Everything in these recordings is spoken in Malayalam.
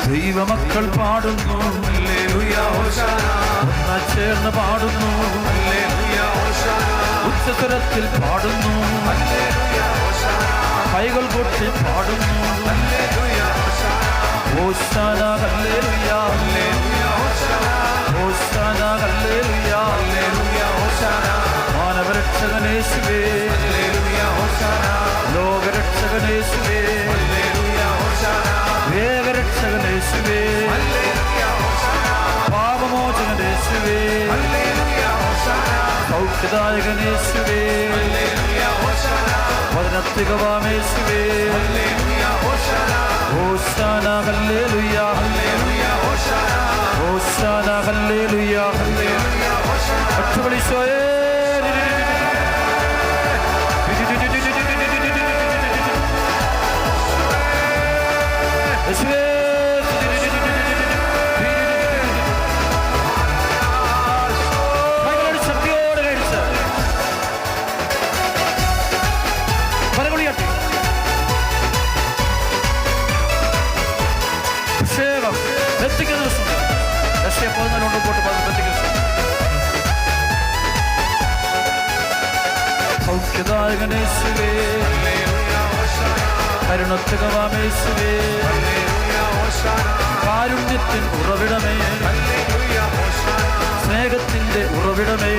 ദൈവമക്കൾ പാടുന്നു ചേർന്ന് പാടുന്നു, ഉച്ചസ്വരത്തിൽ പാടുന്നു, കൈകൾ കൊട്ടി പാടുന്നു. ഹോശാന ഹല്ലേലൂയ, ഹോശാന ഹല്ലേലൂയ, മാനവരക്ഷകനേശുവേ, ലോകരക്ഷകനേശുവേ, വേഗരക്ഷകനേശുവേ, പാപമോചകനേശുവേ, സൗഖ്യദായകനേശുവേ, വചനത്തികവാമേശുവേ, ഹോശാന ഹല്ലേലൂയ, ഹോശാന ഹല്ലേലൂയ. അച്ചുവിളിശോയേ സൗഖ്യദായകനേശുവേ, കരുണത്തികവാമേശുവേ, കാരുണ്യത്തിൻ ഉറവിടമേ, സ്നേഹത്തിന്റെ ഉറവിടമേ,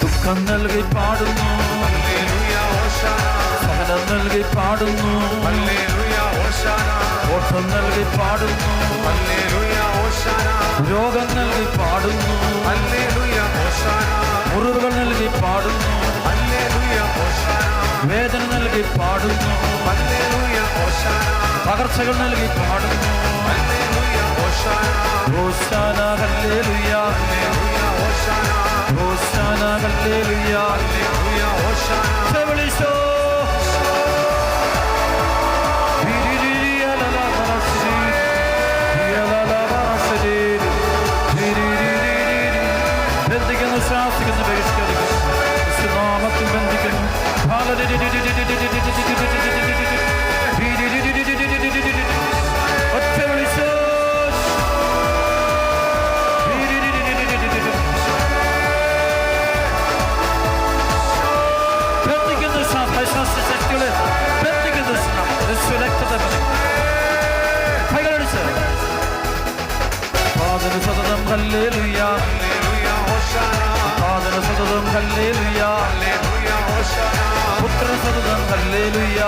ദുഃഖം നൽകി പാടുന്നു, സഹനം നൽകി പാടുന്നു, ഓട്ടം നൽകി പാടുന്നു, രോഗം നൽകി പാടുന്നു, മുറിവുകൾ നൽകി പാടുന്നു, വേദന നൽകി പാടുന്നു, പകർച്ചകൾ നൽകി പാടുന്നു. ഹോശാന ഹല്ലേലൂയ, ഹോശാന ഹല്ലേലൂയ, വിളിച്ചോ ബന്ധിക്കുന്നു, ശാസിക്കുന്നു, ബഹിഷ്കരിക്കുന്നു, നാമത്തിൽ ബന്ധിക്കുന്നു. ഒറ്റ വിളിച്ചോ ശക്തികളെ ബന്ധിക്കുന്നു, രക്തത്തെ കൈകളടിച്ച് പാദന സതതം ഹല്ലേലൂയ, പാദന സതതം ഹല്ലേലൂയ, പുത്ര സതതം ഹല്ലേലൂയ,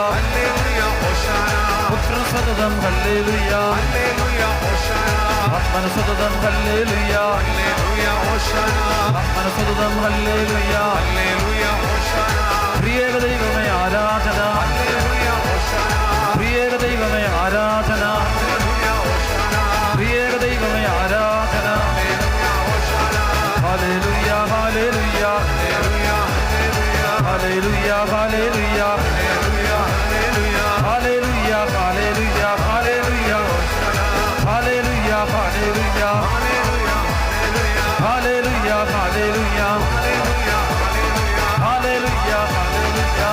പുത്ര സതതം ഹല്ലേലൂയ, ആത്മന സതതം ഹല്ലേലൂയ, ആത്മന സതതം ഹല്ലേലൂയ. പ്രിയേക ദൈവമേ ആരാധന, പ്രിയേക ദൈവമേ ആരാധന, പ്രിയേക ദൈവമേ ആരാധന. Hallelujah, hallelujah, hallelujah, hallelujah, hallelujah, hallelujah, hallelujah, hallelujah, hallelujah, hallelujah, hallelujah. Hallelujah, hallelujah, hallelujah, hallelujah.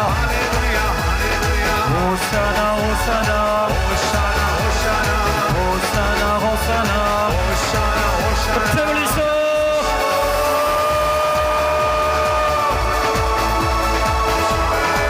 Hosanna, Hosanna.